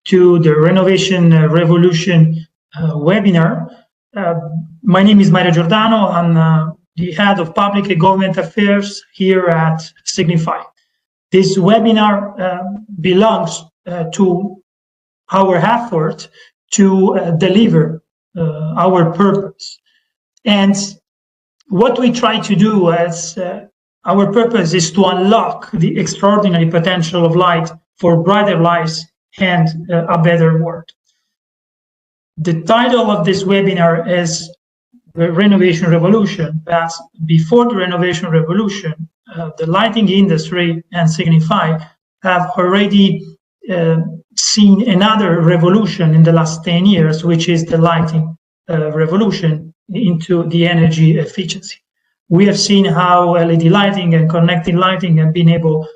to the Renovation Revolution webinar. My name is Mario Giordano. I'm the head of public and government affairs here at Signify. This webinar belongs to our effort to deliver our purpose. And what we try to do as our purpose is to unlock the extraordinary potential of light for brighter lives and a better world. The title of this webinar is the Renovation Revolution, but before the Renovation Revolution, the lighting industry and Signify have already seen another revolution in the last 10 years, which is the lighting revolution into the energy efficiency. We have seen how LED lighting and connected lighting have been able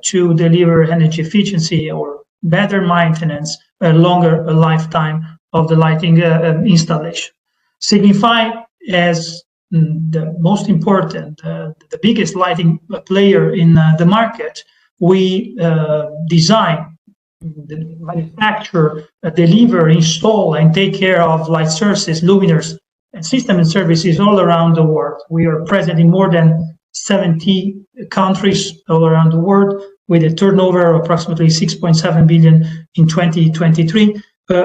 to deliver energy efficiency or better maintenance, a longer lifetime of the lighting installation. Signify as the most important, the biggest lighting player in the market. We design, manufacture, deliver, install, and take care of light sources, luminaires, and system and services all around the world. We are present in more than 70 countries all around the world, with a turnover of approximately 6.7 billion in 2023.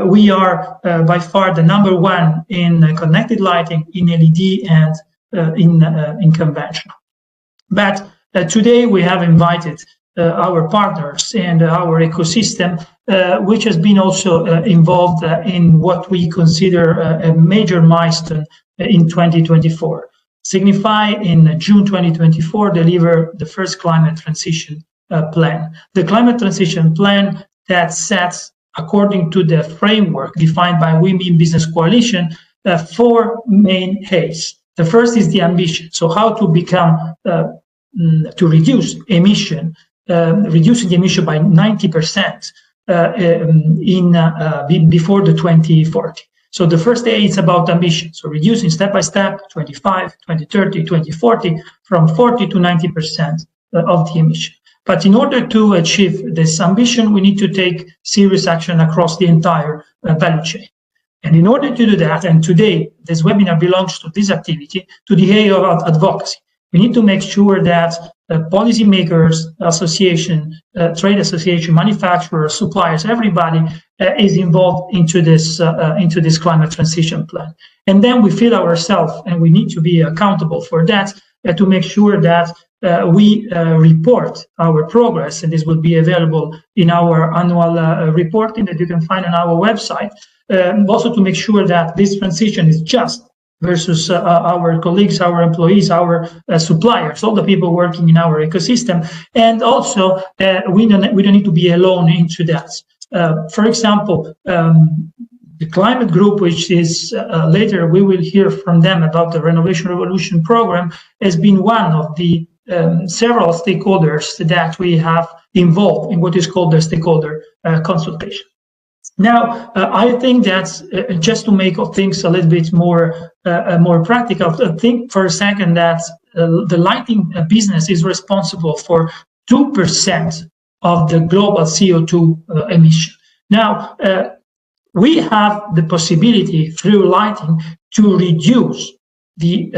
We are by far the #1 in connected lighting, in LED, and in conventional. But today we have invited our partners and our ecosystem, which has been also involved in what we consider a major milestone in 2024. Signify in June 2024 delivered the first climate transition plan. The climate transition plan that sets, according to the framework defined by We Mean Business Coalition, 4 main A's. The first is the ambition. So how to become, to reduce emission, reducing the emission by 90% before the 2040. So the first A is about ambition. So reducing step by step, 25, 2030, 2040, from 40 to 90% of the emission. But in order to achieve this ambition, we need to take serious action across the entire value chain. And in order to do that, and today this webinar belongs to this activity, to the area of advocacy. We need to make sure that policymakers, association, trade association, manufacturers, suppliers, everybody is involved into this climate transition plan. And then we feel ourselves, and we need to be accountable for that, to make sure that we report our progress, and this will be available in our annual reporting that you can find on our website. Also to make sure that this transition is just versus our colleagues, our employees, our suppliers, all the people working in our ecosystem. And also, we don't need to be alone into that. For example, the climate group, which is later we will hear from them about the Renovation Revolution program, has been one of the several stakeholders that we have involved in what is called the stakeholder consultation. Now, I think that just to make things a little bit more practical, think for a second that the lighting business is responsible for 2% of the global CO2 emission. Now, we have the possibility through lighting to reduce the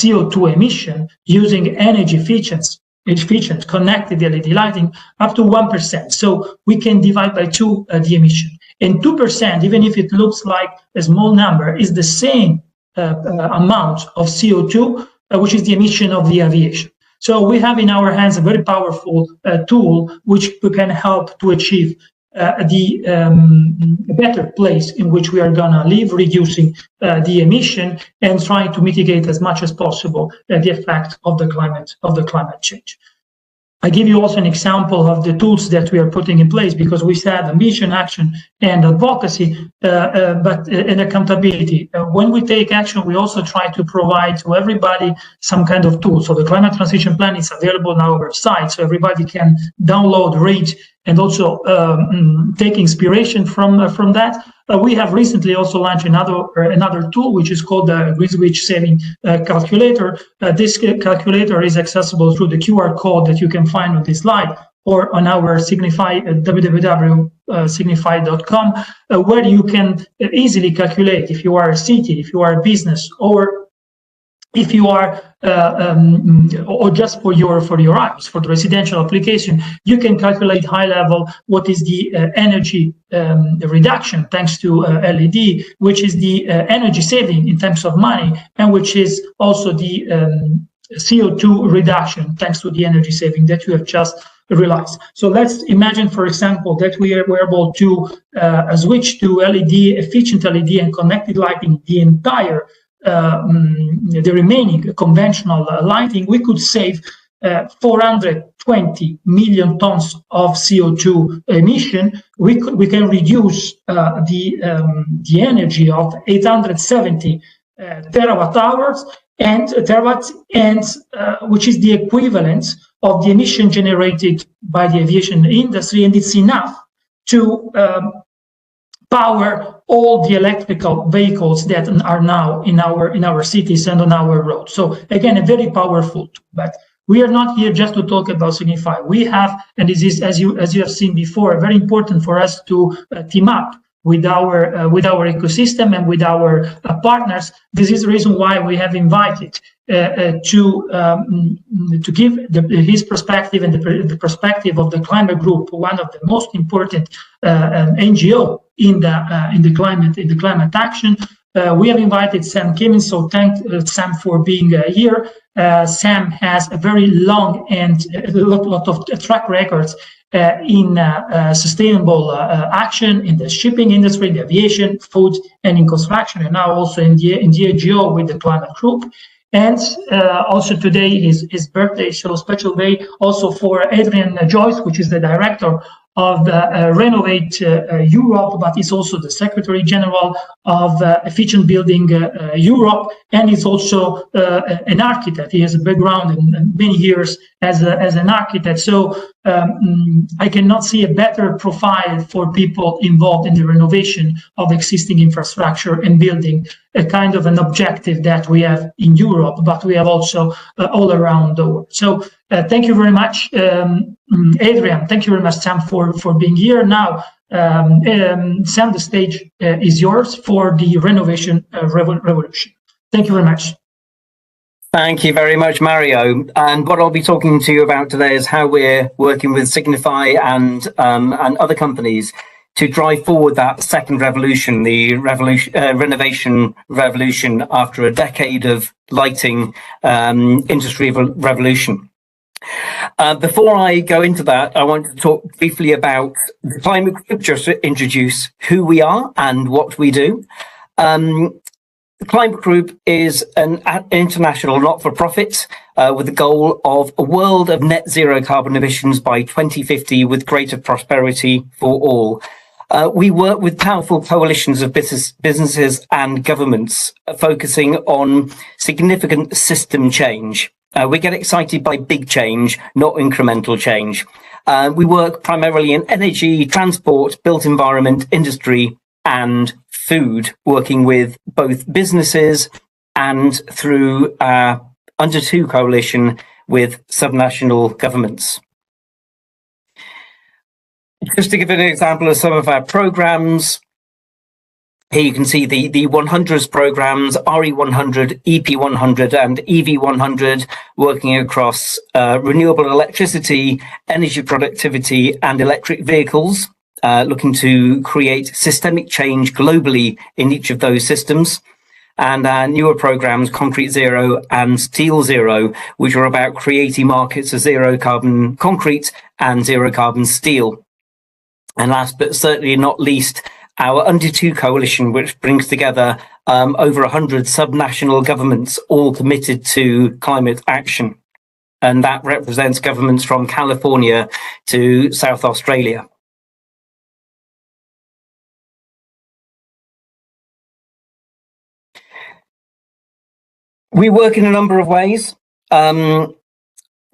CO2 emission using energy efficient connected LED lighting up to 1%. So we can divide by 2 the emission. And 2%, even if it looks like a small number, is the same amount of CO2, which is the emission of the aviation. So we have in our hands a very powerful tool which can help to achieve the better place in which we are going to live, reducing the emission and trying to mitigate as much as possible the effect of the climate change. I give you also an example of the tools that we are putting in place, because we said ambition, action, and advocacy, and accountability. When we take action, we also try to provide to everybody some kind of tool. So the climate transition plan is available on our website, so everybody can download, read, and also take inspiration from that. We have recently also launched another tool, which is called the Green Switch Saving Calculator. This calculator is accessible through the QR code that you can find on this slide. or on our Signify, www.signify.com, where you can easily calculate if you are a city, if you are a business, or if you are, or just for your house, for the residential application, you can calculate high level what is the energy reduction thanks to LED, which is the energy saving in terms of money, and which is also the CO2 reduction thanks to the energy saving that you have just realized. So let's imagine, for example, that we are able to switch to LED, efficient LED and connected lighting the entire the remaining conventional lighting. We could save 420 million tons of CO2 emission. We can reduce the energy of 870 terawatt hours and terawatts, and which is the equivalent of the emission generated by the aviation industry, and it's enough to power all the electrical vehicles that are now in our cities and on our roads. So again, a very powerful tool. But we are not here just to talk about Signify. We have, and this is, as you have seen before, very important for us to team up with our ecosystem and with our partners. This is the reason why we have invited to give his perspective and the perspective of the climate group, one of the most important NGO in the climate action. We have invited Sam Kimmins, so thank Sam for being here. Sam has a very long and a lot of track records in sustainable action in the shipping industry, the aviation, food, and in construction, and now also in the NGO with the climate group. And also today is his birthday, so special day also for Adrian Joyce, which is the director of Renovate Europe, but is also the Secretary General of Efficient Building Europe, and is also an architect. He has a background in many years as an architect. So I cannot see a better profile for people involved in the renovation of existing infrastructure and building a kind of an objective that we have in Europe, but we have also all around the world. So thank you very much, Adrian. Thank you very much, Sam, for being here. Now, Sam, the stage is yours for the Renovation Revolution. Thank you very much. Thank you very much, Mario. And what I'll be talking to you about today is how we're working with Signify and other companies to drive forward that second revolution, the renovation revolution, after a decade of lighting industry revolution. Before I go into that, I want to talk briefly about the climate group, just to introduce who we are and what we do. The Climate Group is an international not-for-profit with the goal of a world of net zero carbon emissions by 2050 with greater prosperity for all. We work with powerful coalitions of businesses and governments focusing on significant system change. We get excited by big change, not incremental change. We work primarily in energy, transport, built environment, industry, and food, working with both businesses and through our Under 2 coalition with subnational governments. Just to give an example of some of our programs, here you can see the 100s programs, RE100, EP100 and EV100, working across renewable electricity, energy productivity and electric vehicles, looking to create systemic change globally in each of those systems. And our newer programs, Concrete Zero and Steel Zero, which are about creating markets of zero carbon concrete and zero carbon steel. And last but certainly not least, our Under 2 coalition, which brings together over 100 subnational governments, all committed to climate action. And that represents governments from California to South Australia. We work in a number of ways.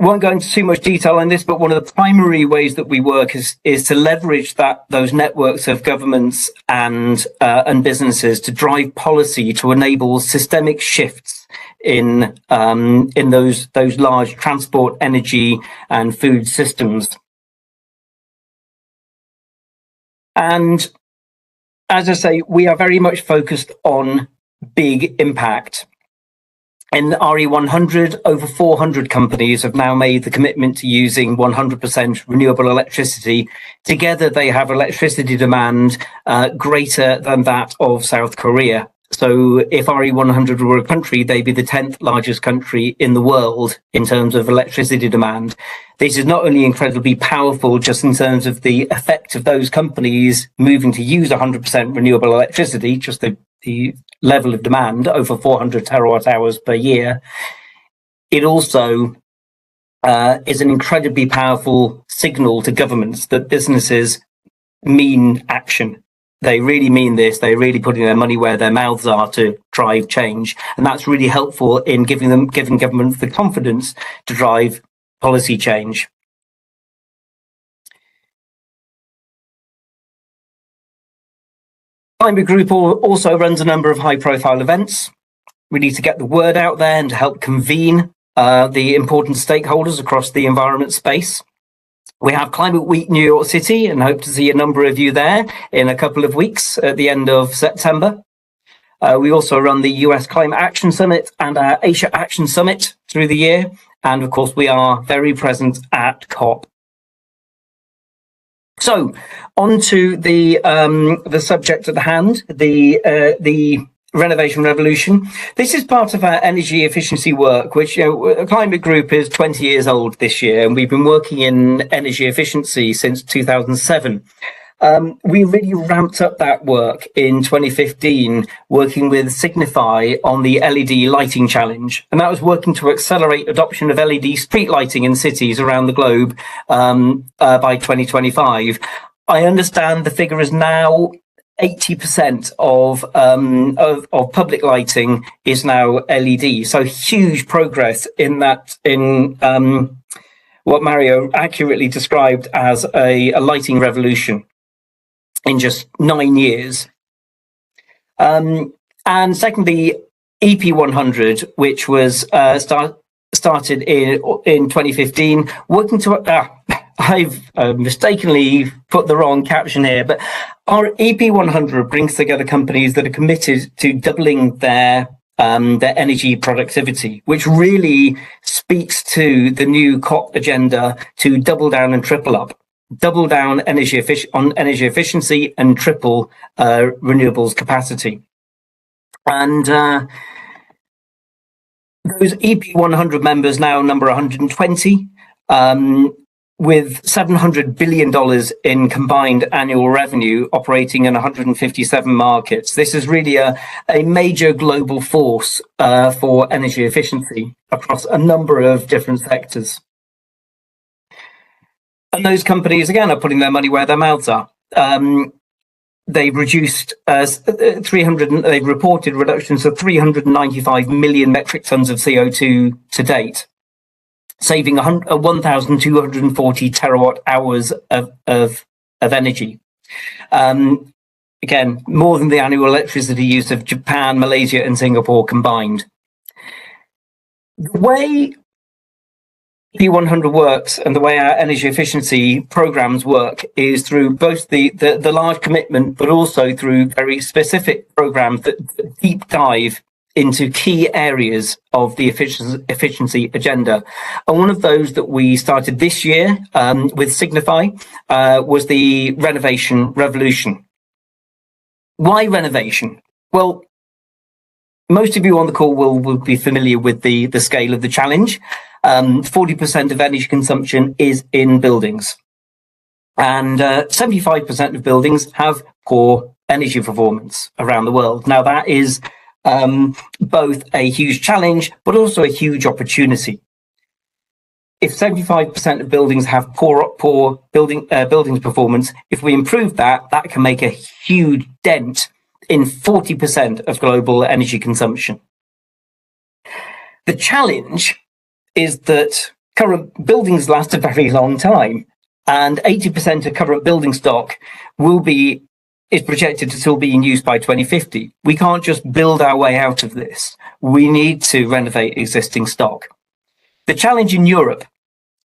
Won't go into too much detail on this, but one of the primary ways that we work is to leverage those networks of governments and businesses to drive policy to enable systemic shifts in those large transport, energy, and food systems. And as I say, we are very much focused on big impact. In RE100, over 400 companies have now made the commitment to using 100% renewable electricity. Together, they have electricity demand greater than that of South Korea. So if RE100 were a country, they'd be the 10th largest country in the world in terms of electricity demand. This is not only incredibly powerful just in terms of the effect of those companies moving to use 100% renewable electricity, just the level of demand, over 400 terawatt hours per year. It also is an incredibly powerful signal to governments that businesses mean action. They really mean this. They're really putting their money where their mouths are to drive change. And that's really helpful in giving governments the confidence to drive policy change. Climate Group also runs a number of high-profile events. We need to get the word out there and to help convene the important stakeholders across the environment space. We have Climate Week New York City and hope to see a number of you there in a couple of weeks at the end of September. We also run the US Climate Action Summit and our Asia Action Summit through the year. And of course, we are very present at COP. So on to the subject at hand, the Renovation Revolution. This is part of our energy efficiency work, which, Climate Group is 20 years old this year, and we've been working in energy efficiency since 2007. We really ramped up that work in 2015, working with Signify on the LED lighting challenge. And that was working to accelerate adoption of LED street lighting in cities around the globe by 2025. I understand the figure is now 80% of public lighting is now LED. So huge progress in that, in what Mario accurately described as a lighting revolution in just 9 years. And secondly, EP100, which was started in 2015, working to I've mistakenly put the wrong caption here, but our EP100 brings together companies that are committed to doubling their energy productivity, which really speaks to the new COP agenda to double down and triple up. Double down on energy efficiency and triple renewables capacity. And those EP100 members now number 120, with $700 billion in combined annual revenue operating in 157 markets. This is really a major global force for energy efficiency across a number of different sectors. And those companies, again, are putting their money where their mouths are. They've reduced they've reported reductions of 395 million metric tons of CO2 to date, saving 1,240 terawatt hours of energy. Again, more than the annual electricity use of Japan, Malaysia, and Singapore combined. The way P100 works and the way our energy efficiency programs work is through both the large commitment, but also through very specific programs that deep dive into key areas of the efficiency agenda. And one of those that we started this year with Signify was the Renovation Revolution. Why renovation? Well, most of you on the call will be familiar with the scale of the challenge. 40% of energy consumption is in buildings, and 75% of buildings have poor energy performance around the world. Now, that is both a huge challenge, but also a huge opportunity. If 75% of buildings have poor buildings performance, if we improve that, that can make a huge dent in 40% of global energy consumption. The challenge is that current buildings last a very long time, and 80% of current building stock is projected to still be in use by 2050. We can't just build our way out of this. We need to renovate existing stock. The challenge in Europe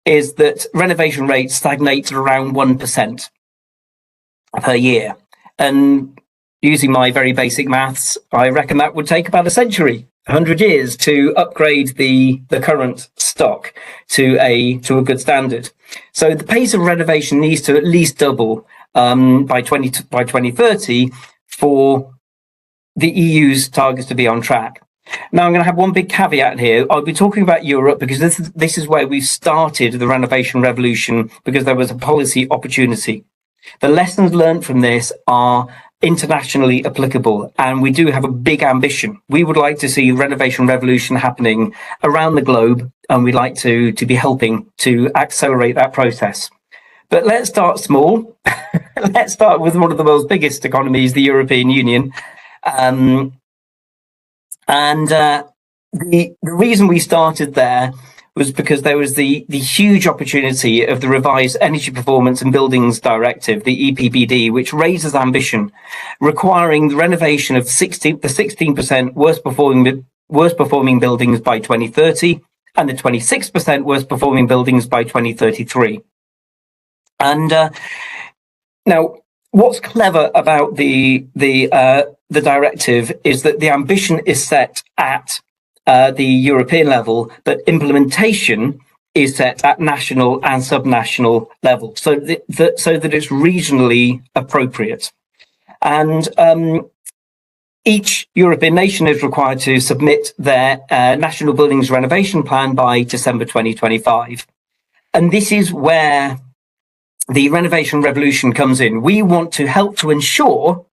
is that renovation rates stagnate at around 1%. per year. And using my very basic maths, I reckon that would take about a century, 100 years, to upgrade the current stock to a good standard. So the pace of renovation needs to at least double by 2030 for the EU's targets to be on track. Now, I'm going to have one big caveat here. I'll be talking about Europe because this is where we started the renovation revolution, because there was a policy opportunity. The lessons learned from this are internationally applicable, and we do have a big ambition. We would like to see renovation revolution happening around the globe, and we'd like to be helping to accelerate that process. But let's start small. Let's start with one of the world's biggest economies, the European Union. The reason we started there was because there was the huge opportunity of the revised Energy Performance and Buildings Directive, the EPBD, which raises ambition, requiring the renovation of the 16% worst performing buildings by 2030 and the 26% worst performing buildings by 2033. And now, what's clever about the directive is that the ambition is set at the European level, but implementation is set at national and subnational level, so that it's regionally appropriate. And each European nation is required to submit their national buildings renovation plan by December 2025. And this is where the renovation revolution comes in. We want to help to ensure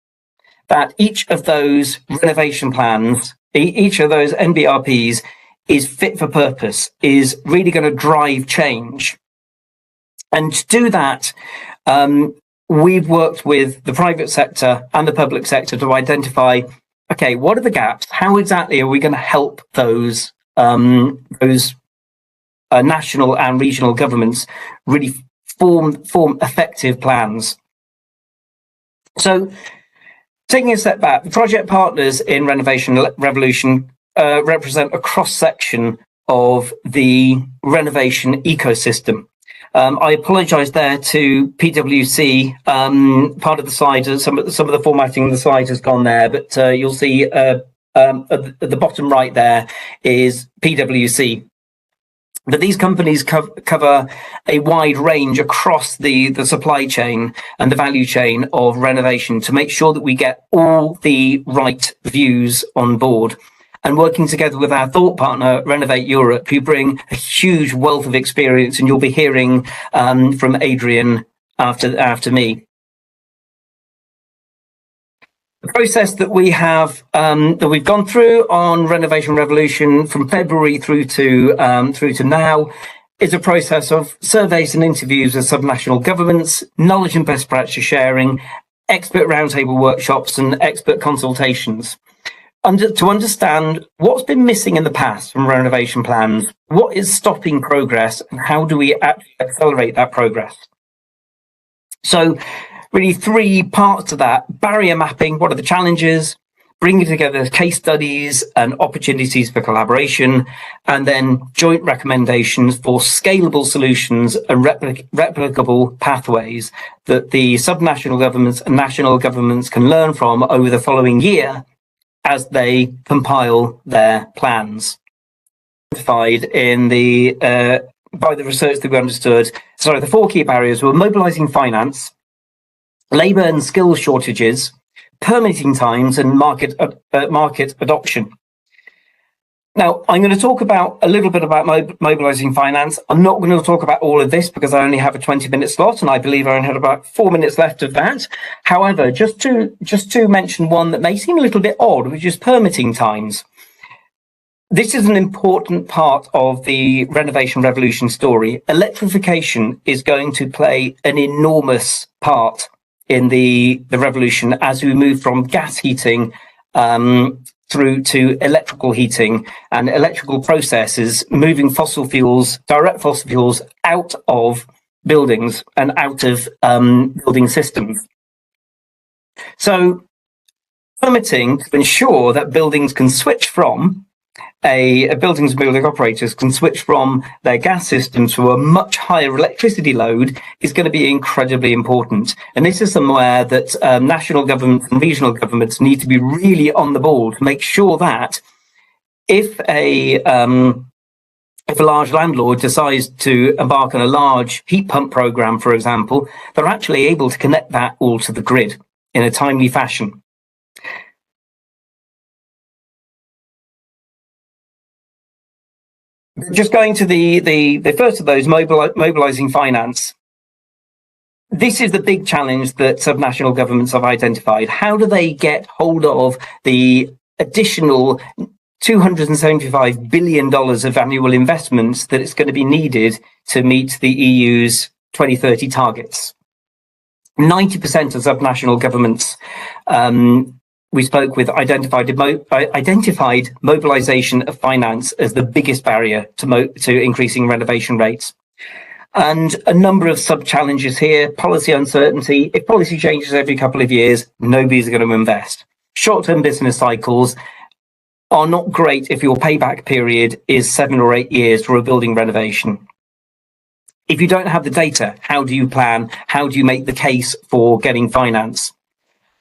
that each of those renovation plans, each of those NBRPs, is fit for purpose, is really going to drive change. And to do that, we've worked with the private sector and the public sector to identify, okay, what are the gaps? How exactly are we going to help those national and regional governments really form effective plans? So, taking a step back, the project partners in Renovation Revolution represent a cross-section of the renovation ecosystem. I apologise there to PwC. Part of the slide, some of the formatting of the slide has gone there, but you'll see at the bottom right there is PwC. But these companies cover a wide range across the supply chain and the value chain of renovation to make sure that we get all the right views on board. And working together with our thought partner, Renovate Europe, who bring a huge wealth of experience, and you'll be hearing from Adrian after me. The process that we have that we've gone through on Renovation Revolution from February through to now is a process of surveys and interviews with subnational governments, knowledge and best practice sharing, expert roundtable workshops, and expert consultations. To understand what's been missing in the past from renovation plans, what is stopping progress, and how do we actually accelerate that progress? So, really three parts to that: barrier mapping, what are the challenges, bringing together case studies and opportunities for collaboration, and then joint recommendations for scalable solutions and replicable pathways that the subnational governments and national governments can learn from over the following year as they compile their plans. In the by the research that we understood, the four key barriers were mobilising finance, labour and skill shortages, permitting times, and market adoption. Now, I'm going to talk a little bit about mobilising finance. I'm not going to talk about all of this because I only have a 20-minute slot, and I believe I only had about 4 minutes left of that. However, just to mention one that may seem a little bit odd, which is permitting times. This is an important part of the Renovation Revolution story. Electrification is going to play an enormous part in the revolution as we move from gas heating through to electrical heating and electrical processes, moving direct fossil fuels out of buildings and out of building systems. So permitting to ensure that buildings can switch from buildings and building operators can switch from their gas system to a much higher electricity load is going to be incredibly important. And this is somewhere that national governments and regional governments need to be really on the ball to make sure that if a large landlord decides to embark on a large heat pump program, for example, they're actually able to connect that all to the grid in a timely fashion. Just going to the first of those, mobilising finance. This is the big challenge that subnational governments have identified. How do they get hold of the additional $275 billion of annual investments that it's going to be needed to meet the EU's 2030 targets? 90% of subnational governments we spoke with identified mobilisation of finance as the biggest barrier to increasing renovation rates. And a number of sub-challenges here: policy uncertainty. If policy changes every couple of years, nobody's going to invest. Short-term business cycles are not great if your payback period is 7 or 8 years for a building renovation. If you don't have the data, how do you plan? How do you make the case for getting finance?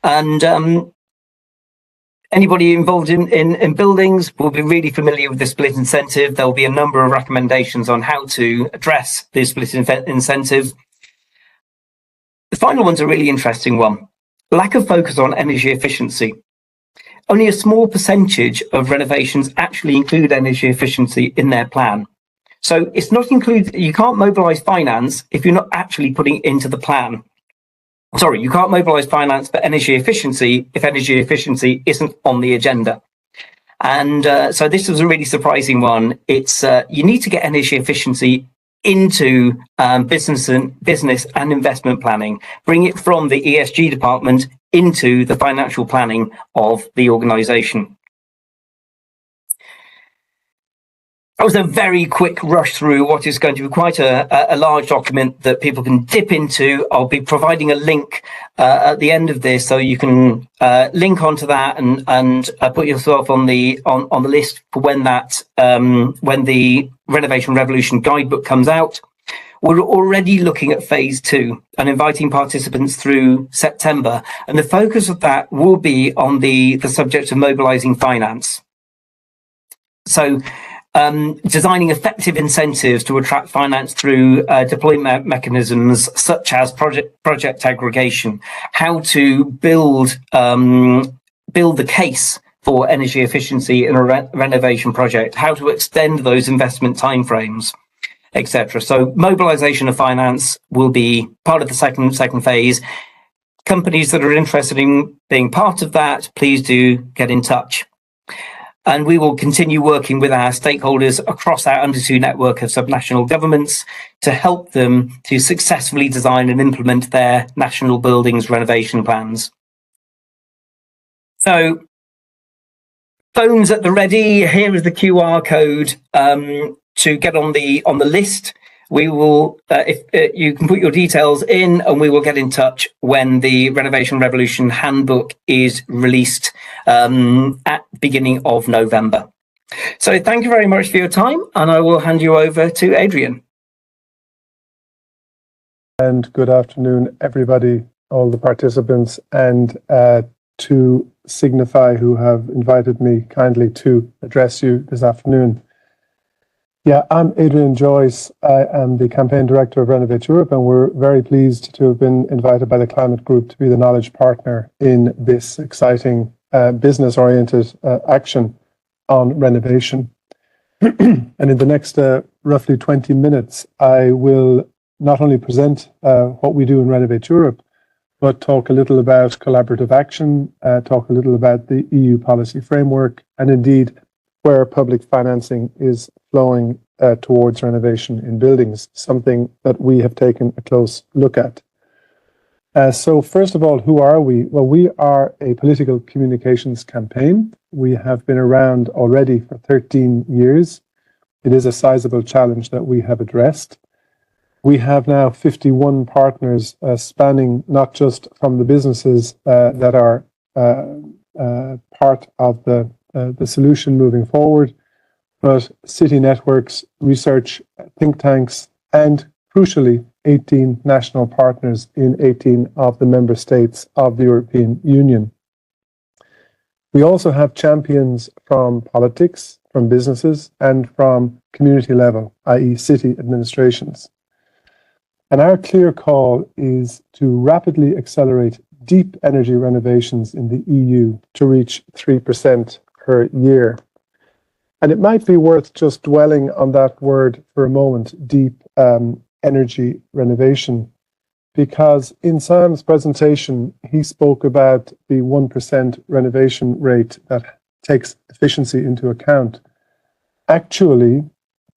And anybody involved in buildings will be really familiar with the split incentive. There will be a number of recommendations on how to address the split incentive. The final one's a really interesting one. Lack of focus on energy efficiency. Only a small percentage of renovations actually include energy efficiency in their plan. So it's not included. You can't mobilise finance if you're not actually putting it into the plan. Sorry, you can't mobilise finance for energy efficiency if energy efficiency isn't on the agenda. And so this was a really surprising one. It's you need to get energy efficiency into business and investment planning. Bring it from the ESG department into the financial planning of the organisation. That was a very quick rush through what is going to be quite a large document that people can dip into. I'll be providing a link at the end of this, so you can link onto that and put yourself on the list for when the Renovation Revolution guidebook comes out. We're already looking at phase 2 and inviting participants through September, and the focus of that will be on the subject of mobilising finance. So designing effective incentives to attract finance through deployment mechanisms such as project aggregation, how to build the case for energy efficiency in a renovation project, how to extend those investment timeframes, etc. So mobilisation of finance will be part of the second phase. Companies that are interested in being part of that, please do get in touch. And we will continue working with our stakeholders across our Under2 network of subnational governments to help them to successfully design and implement their national buildings renovation plans. So, phones at the ready. Here is the QR code to get on the list. We will, you can put your details in, and we will get in touch when the Renovation Revolution handbook is released at the beginning of November. So thank you very much for your time, and I will hand you over to Adrian. And good afternoon, everybody, all the participants, and to Signify, who have invited me kindly to address you this afternoon. Yeah, I'm Adrian Joyce. I am the campaign director of Renovate Europe, and we're very pleased to have been invited by the Climate Group to be the knowledge partner in this exciting business-oriented action on renovation. And in the next roughly 20 minutes, I will not only present what we do in Renovate Europe, but talk a little about collaborative action, talk a little about the EU policy framework, and indeed where public financing is flowing towards renovation in buildings, something that we have taken a close look at. So first of all, who are we? Well, we are a political communications campaign. We have been around already for 13 years. It is a sizable challenge that we have addressed. We have now 51 partners spanning not just from the businesses that are part of the solution moving forward, but city networks, research, think tanks, and crucially, 18 national partners in 18 of the member states of the European Union. We also have champions from politics, from businesses, and from community level, i.e. city administrations. And our clear call is to rapidly accelerate deep energy renovations in the EU to reach 3% per year. And it might be worth just dwelling on that word for a moment, deep energy renovation, because in Sam's presentation, he spoke about the 1% renovation rate that takes efficiency into account. Actually,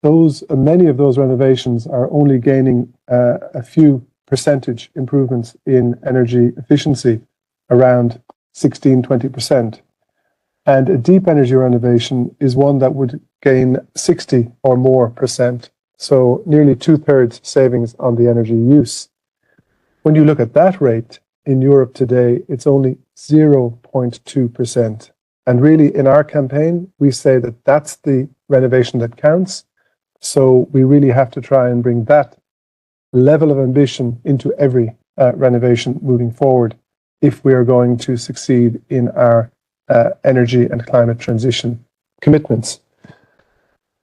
many of those renovations are only gaining a few percentage improvements in energy efficiency, around 16-20%. And a deep energy renovation is one that would gain 60 or more percent, so nearly 2/3 savings on the energy use. When you look at that rate in Europe today, it's only 0.2%. And really, in our campaign, we say that that's the renovation that counts. So we really have to try and bring that level of ambition into every renovation moving forward if we are going to succeed in our energy and climate transition commitments.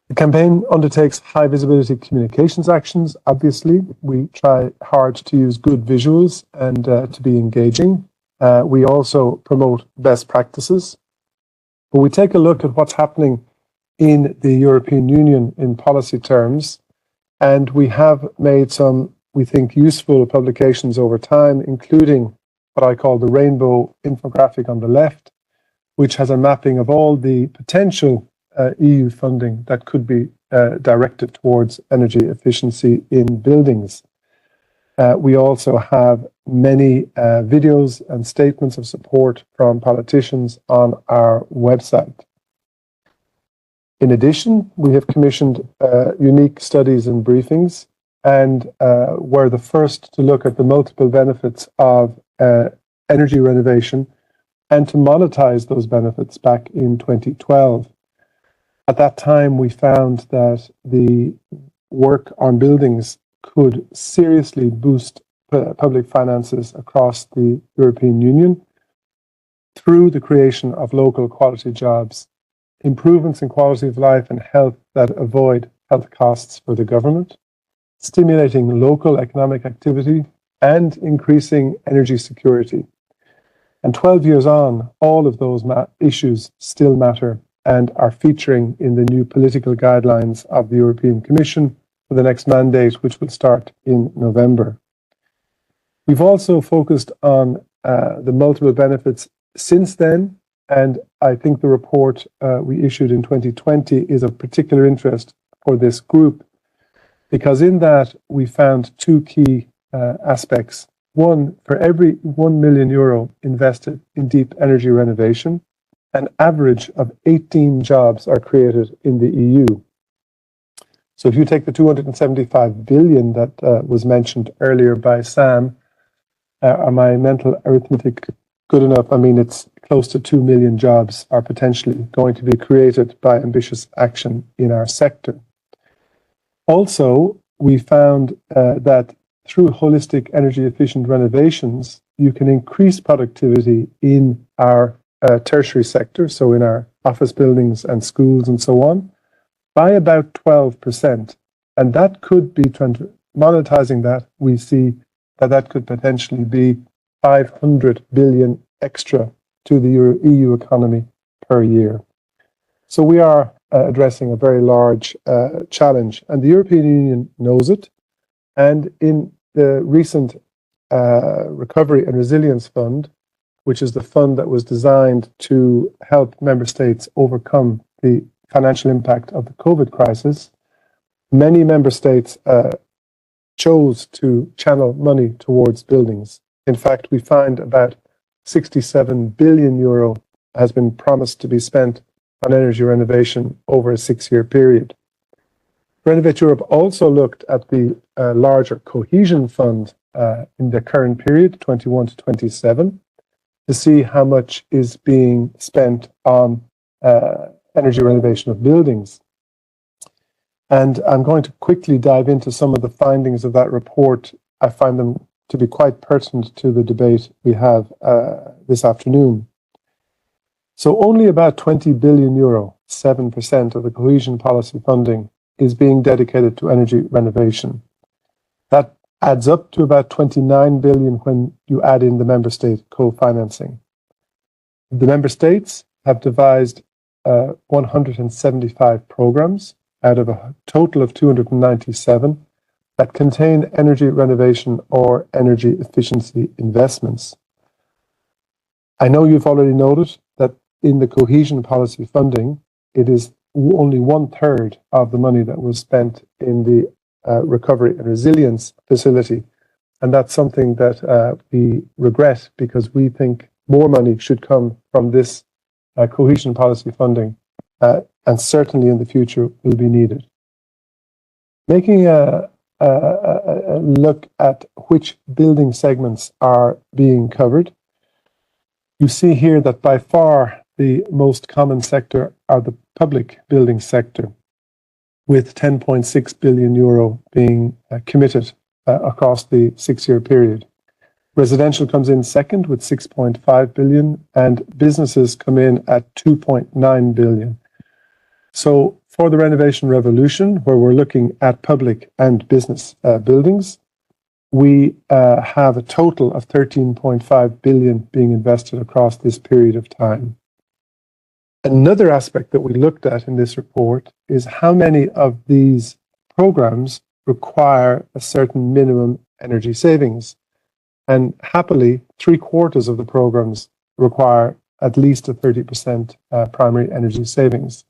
The campaign undertakes high visibility communications actions. Obviously, we try hard to use good visuals and to be engaging. We also promote best practices. But we take a look at what's happening in the European Union in policy terms, and we have made some, we think, useful publications over time, including what I call the rainbow infographic on the left, which has a mapping of all the potential EU funding that could be directed towards energy efficiency in buildings. We also have many videos and statements of support from politicians on our website. In addition, we have commissioned unique studies and briefings, and we're the first to look at the multiple benefits of energy renovation and to monetize those benefits back in 2012. At that time, we found that the work on buildings could seriously boost public finances across the European Union through the creation of local quality jobs, improvements in quality of life and health that avoid health costs for the government, stimulating local economic activity, and increasing energy security. And 12 years on, all of those issues still matter and are featuring in the new political guidelines of the European Commission for the next mandate, which will start in November. We've also focused on the multiple benefits since then, and I think the report we issued in 2020 is of particular interest for this group, because in that we found two key aspects. One, for every €1 million invested in deep energy renovation, an average of 18 jobs are created in the EU. So if you take the 275 billion that was mentioned earlier by Sam, are my mental arithmetic good enough? I mean, it's close to 2 million jobs are potentially going to be created by ambitious action in our sector. Also, we found that through holistic energy efficient renovations, you can increase productivity in our tertiary sector, so in our office buildings and schools and so on, by about 12%. And that could be, monetizing that, we see that that could potentially be 500 billion extra to the EU economy per year. So we are addressing a very large challenge, and the European Union knows it. And in the recent Recovery and Resilience Fund, which is the fund that was designed to help member states overcome the financial impact of the COVID crisis, many member states chose to channel money towards buildings. In fact, we find about 67 billion euro has been promised to be spent on energy renovation over a 6-year period. Renovate Europe also looked at the larger cohesion fund in the current period, 21 to 27, to see how much is being spent on energy renovation of buildings. And I'm going to quickly dive into some of the findings of that report. I find them to be quite pertinent to the debate we have this afternoon. So only about 20 billion euro, 7% of the cohesion policy funding, is being dedicated to energy renovation. That adds up to about 29 billion when you add in the member state co-financing. The member states have devised 175 programs out of a total of 297 that contain energy renovation or energy efficiency investments. I know you've already noted that in the cohesion policy funding, it is only 1/3 of the money that was spent in the recovery and resilience facility. And that's something that we regret, because we think more money should come from this cohesion policy funding, and certainly in the future will be needed. Making a look at which building segments are being covered, you see here that by far the most common sector are the public building sector, with 10.6 billion euro being committed across the 6-year period. Residential comes in second with 6.5 billion, and businesses come in at 2.9 billion. So for the Renovation Revolution, where we're looking at public and business buildings, we have a total of 13.5 billion being invested across this period of time. Another aspect that we looked at in this report is how many of these programs require a certain minimum energy savings. And happily, 3/4 of the programs require at least a 30% primary energy savings.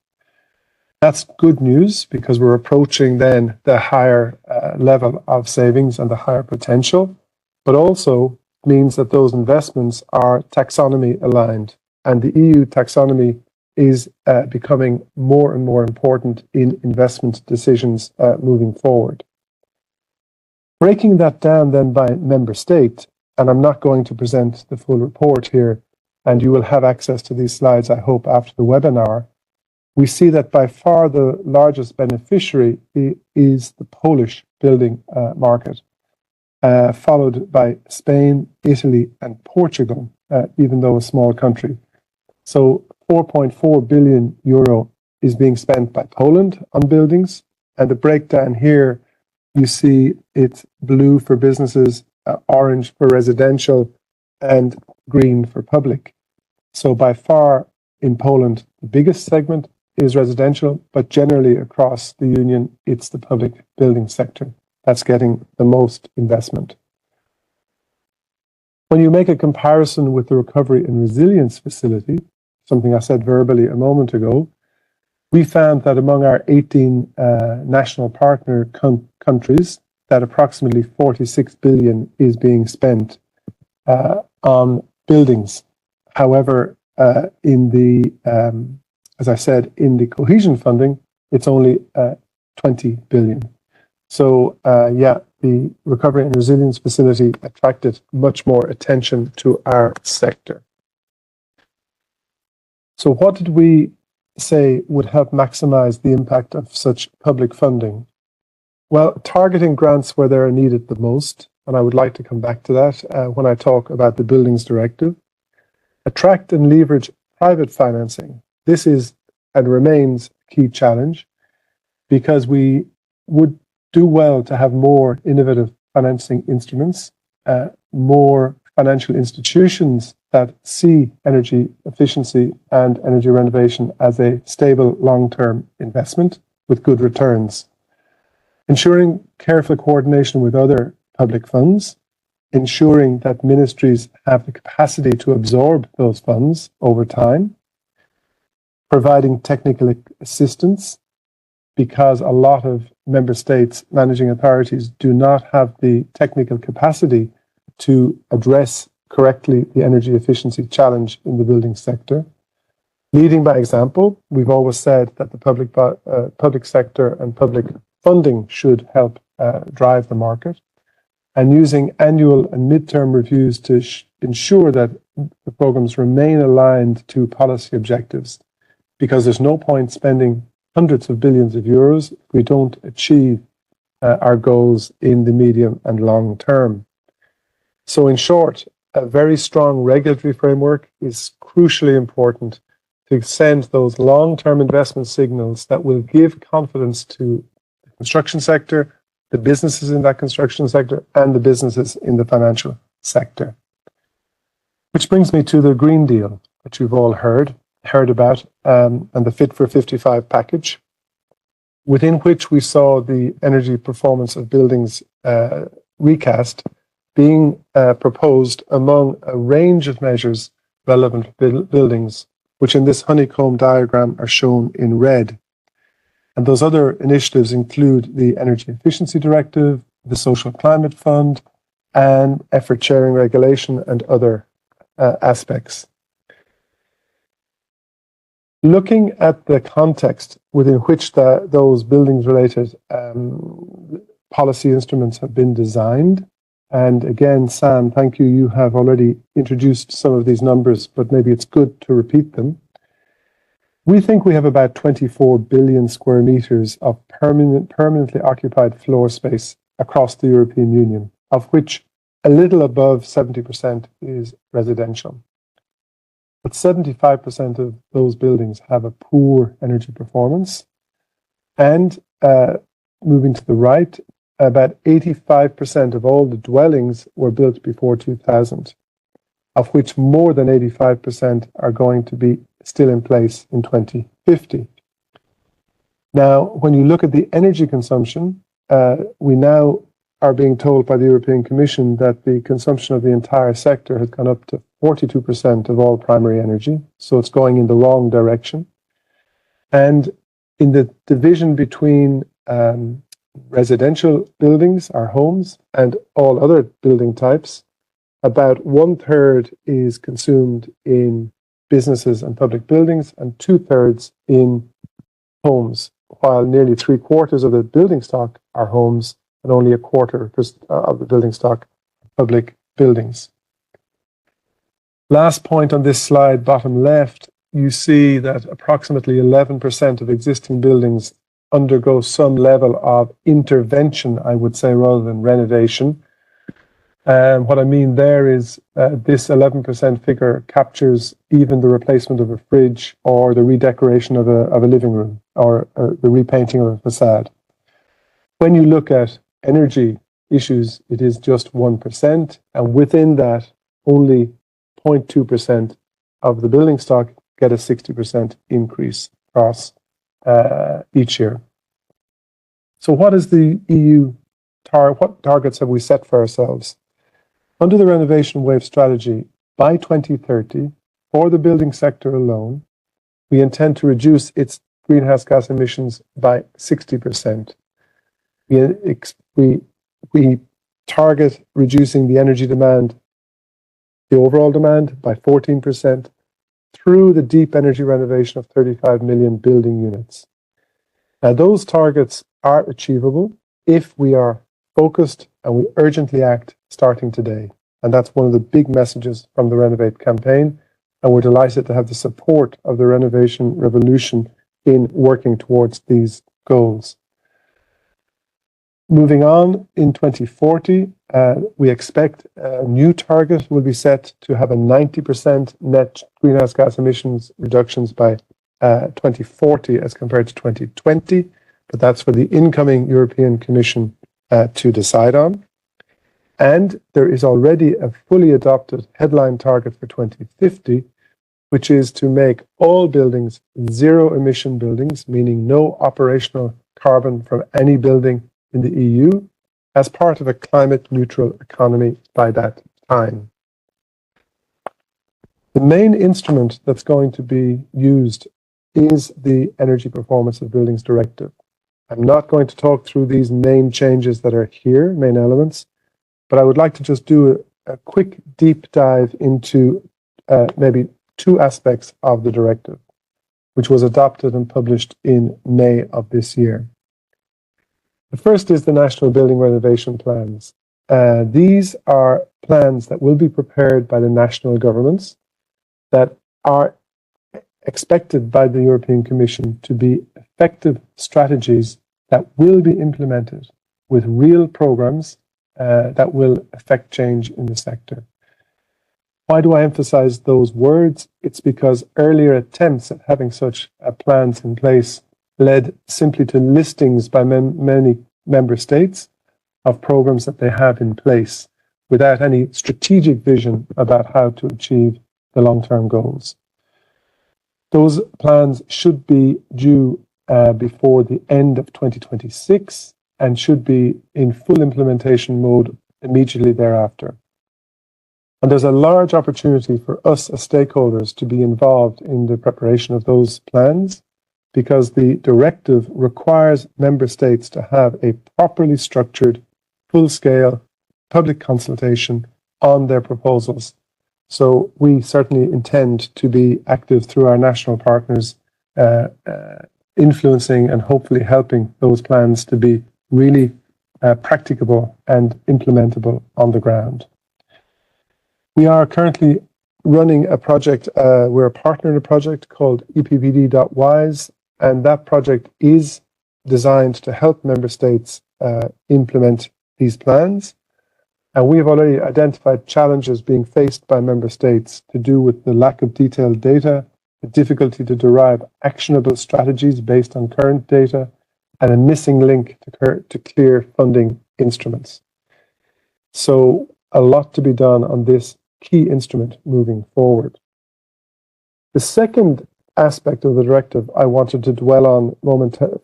That's good news, because we're approaching then the higher level of savings and the higher potential, but also means that those investments are taxonomy aligned, and the EU taxonomy is becoming more and more important in investment decisions moving forward. Breaking that down then by member state, and I'm not going to present the full report here, and you will have access to these slides, I hope, after the webinar. We see that by far the largest beneficiary is the Polish building market, followed by Spain, Italy, and Portugal, even though a small country. So 4.4 billion euro is being spent by Poland on buildings, and the breakdown here, you see it's blue for businesses, orange for residential, and green for public. So by far in Poland, the biggest segment is residential, but generally across the Union, it's the public building sector that's getting the most investment. When you make a comparison with the Recovery and Resilience Facility, something I said verbally a moment ago, we found that among our 18 national partner countries, that approximately 46 billion is being spent on buildings. However, in the as I said, in the cohesion funding, it's only 20 billion. So the Recovery and Resilience Facility attracted much more attention to our sector. So what did we say would help maximize the impact of such public funding? Well, targeting grants where they are needed the most, and I would like to come back to that when I talk about the Buildings Directive. Attract and leverage private financing. This is and remains a key challenge, because we would do well to have more innovative financing instruments, more financial institutions that see energy efficiency and energy renovation as a stable long-term investment with good returns. Ensuring careful coordination with other public funds, ensuring that ministries have the capacity to absorb those funds over time, providing technical assistance, because a lot of member states' managing authorities do not have the technical capacity to address correctly the energy efficiency challenge in the building sector. Leading by example, we've always said that the public sector and public funding should help drive the market, and using annual and midterm reviews to ensure that the programs remain aligned to policy objectives, because there's no point spending hundreds of billions of euros if we don't achieve our goals in the medium and long term. So in short, a very strong regulatory framework is crucially important to send those long-term investment signals that will give confidence to the construction sector, the businesses in that construction sector, and the businesses in the financial sector. Which brings me to the Green Deal, which you've all heard about, and the Fit for 55 package, within which we saw the energy performance of buildings recast being proposed among a range of measures relevant to buildings, which in this honeycomb diagram are shown in red. And those other initiatives include the Energy Efficiency Directive, the Social Climate Fund, and effort sharing regulation and other aspects. Looking at the context within which those buildings-related policy instruments have been designed, and again, Sam, thank you. You have already introduced some of these numbers, but maybe it's good to repeat them. We think we have about 24 billion square meters of permanently occupied floor space across the European Union, of which a little above 70% is residential. But 75% of those buildings have a poor energy performance. And moving to the right, about 85% of all the dwellings were built before 2000, of which more than 85% are going to be still in place in 2050. Now, when you look at the energy consumption, we now are being told by the European Commission that the consumption of the entire sector has gone up to 42% of all primary energy. So it's going in the wrong direction. And in the division between residential buildings, our homes, and all other building types, about 1/3 is consumed in businesses and public buildings and 2/3 in homes, while nearly 3/4 of the building stock are homes and only 1/4 of the building stock public buildings. Last point on this slide, bottom left, you see that approximately 11% of existing buildings undergo some level of intervention, I would say, rather than renovation. What I mean there is this 11% figure captures even the replacement of a fridge or the redecoration of a living room or the repainting of a facade. When you look at energy issues, it is just 1%, and within that, only 0.2% of the building stock get a 60% increase across each year. So what is the EU what targets have we set for ourselves? Under the Renovation Wave strategy, by 2030, for the building sector alone, we intend to reduce its greenhouse gas emissions by 60%. We target reducing the energy demand, the overall demand, by 14% through the deep energy renovation of 35 million building units. Now, those targets are achievable if we are focused and we urgently act starting today. And that's one of the big messages from the Renovate campaign. And we're delighted to have the support of the Renovation Revolution in working towards these goals. Moving on, in 2040, we expect a new target will be set to have a 90% net greenhouse gas emissions reductions by 2040 as compared to 2020. But that's for the incoming European Commission to decide on. And there is already a fully adopted headline target for 2050, which is to make all buildings zero emission buildings, meaning no operational carbon from any building in the EU, as part of a climate neutral economy by that time. The main instrument that's going to be used is the Energy Performance of Buildings Directive. I'm not going to talk through these main changes that are here, main elements, but I would like to just do a quick deep dive into maybe two aspects of the directive, which was adopted and published in May of this year. The first is the National Building Renovation Plans. These are plans that will be prepared by the national governments that are expected by the European Commission to be effective strategies that will be implemented with real programs that will affect change in the sector. Why do I emphasize those words? It's because earlier attempts at having such plans in place led simply to listings by many member states of programs that they have in place without any strategic vision about how to achieve the long-term goals. Those plans should be due before the end of 2026 and should be in full implementation mode immediately thereafter. And there's a large opportunity for us as stakeholders to be involved in the preparation of those plans, because the directive requires member states to have a properly structured, full-scale public consultation on their proposals. So we certainly intend to be active through our national partners, influencing and hopefully helping those plans to be really practicable and implementable on the ground. We are currently running a project, we're a partner in a project called EPBD.wise, and that project is designed to help member states implement these plans. And we have already identified challenges being faced by member states to do with the lack of detailed data, the difficulty to derive actionable strategies based on current data, and a missing link to clear funding instruments. So a lot to be done on this key instrument moving forward. The second aspect of the directive I wanted to dwell on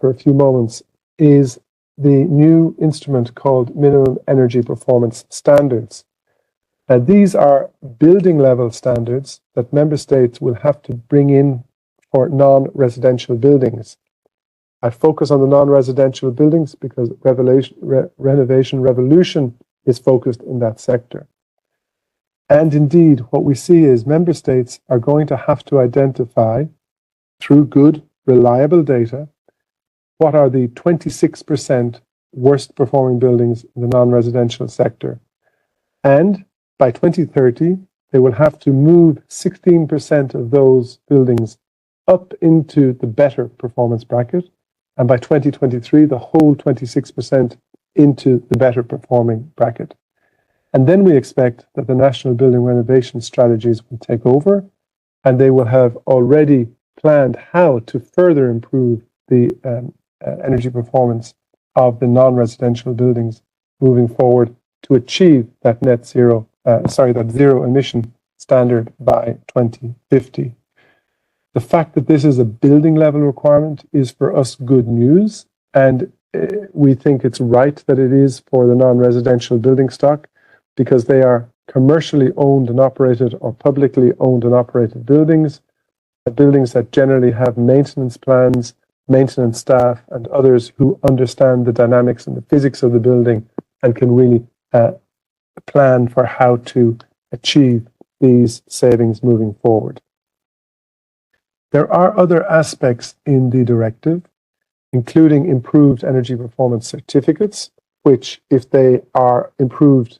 for a few moments is the new instrument called Minimum Energy Performance Standards. Now, these are building level standards that member states will have to bring in for non-residential buildings. I focus on the non-residential buildings because Renovation Revolution is focused in that sector. And indeed, what we see is member states are going to have to identify, through good, reliable data, what are the 26% worst performing buildings in the non-residential sector. And by 2030, they will have to move 16% of those buildings up into the better performance bracket. And by 2023, the whole 26% into the better performing bracket. And then we expect that the national building renovation strategies will take over, and they will have already planned how to further improve the energy performance of the non-residential buildings moving forward to achieve that zero emission standard by 2050. The fact that this is a building level requirement is for us good news, and we think it's right that it is for the non-residential building stock, because they are commercially owned and operated or publicly owned and operated buildings that generally have maintenance plans, maintenance staff, and others who understand the dynamics and the physics of the building and can really plan for how to achieve these savings moving forward. There are other aspects in the directive, including improved energy performance certificates, which, if they are improved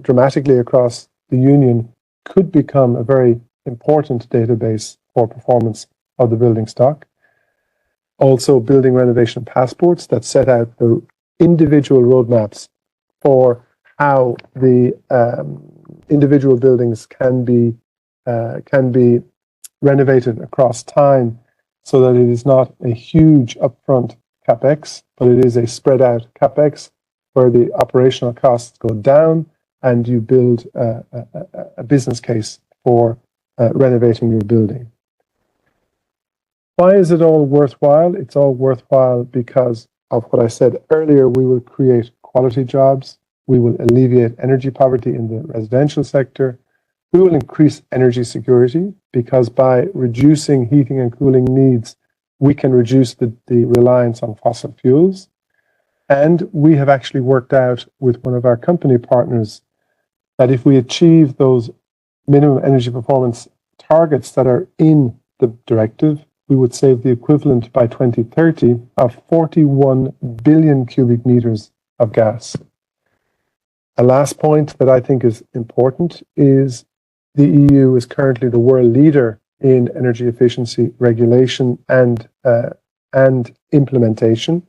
dramatically across the Union, could become a very important database for performance of the building stock. Also, building renovation passports that set out the individual roadmaps for how the individual buildings can be renovated across time, so that it is not a huge upfront capex, but it is a spread out capex where the operational costs go down and you build a business case for renovating your building. Why is it all worthwhile? It's all worthwhile because of what I said earlier. We will create quality jobs. We will alleviate energy poverty in the residential sector. We will increase energy security, because by reducing heating and cooling needs, we can reduce the reliance on fossil fuels. And we have actually worked out with one of our company partners that if we achieve those minimum energy performance targets that are in the directive, we would save the equivalent by 2030 of 41 billion cubic meters of gas. A last point that I think is important is the EU is currently the world leader in energy efficiency regulation and and implementation,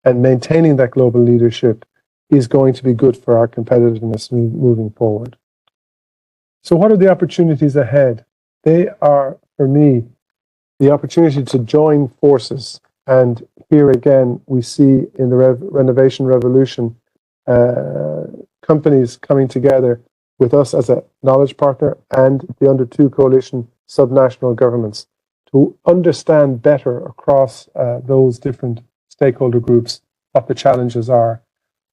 and maintaining that global leadership is going to be good for our competitiveness moving forward. So what are the opportunities ahead? They are, for me, the opportunity to join forces. And here again, we see in the Renovation Revolution, companies coming together with us as a knowledge partner and the Under2 Coalition subnational governments to understand better across those different stakeholder groups what the challenges are.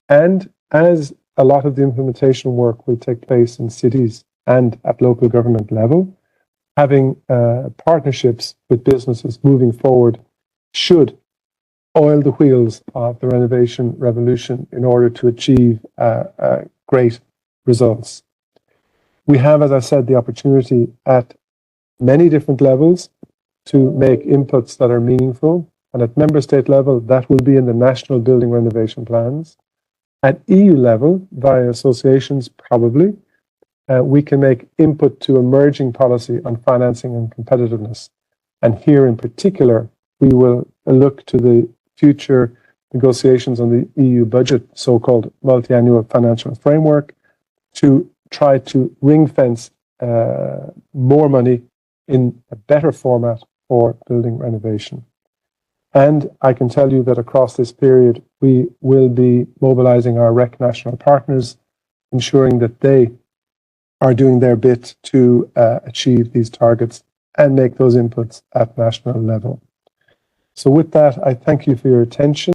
And as a lot of the implementation work will take place in cities and at local government level, having partnerships with businesses moving forward should oil the wheels of the renovation revolution in order to achieve great results. We have, as I said, the opportunity at many different levels to make inputs that are meaningful. And at member state level, that will be in the national building renovation plans. At EU level, via associations, probably, we can make input to emerging policy on financing and competitiveness. And here in particular, we will look to the future negotiations on the EU budget, so-called multi-annual financial framework, to try to ring-fence more money in a better format for building renovation. And I can tell you that across this period, we will be mobilizing our REC national partners, ensuring that they are doing their bit to achieve these targets and make those inputs at national level. So with that, I thank you for your attention.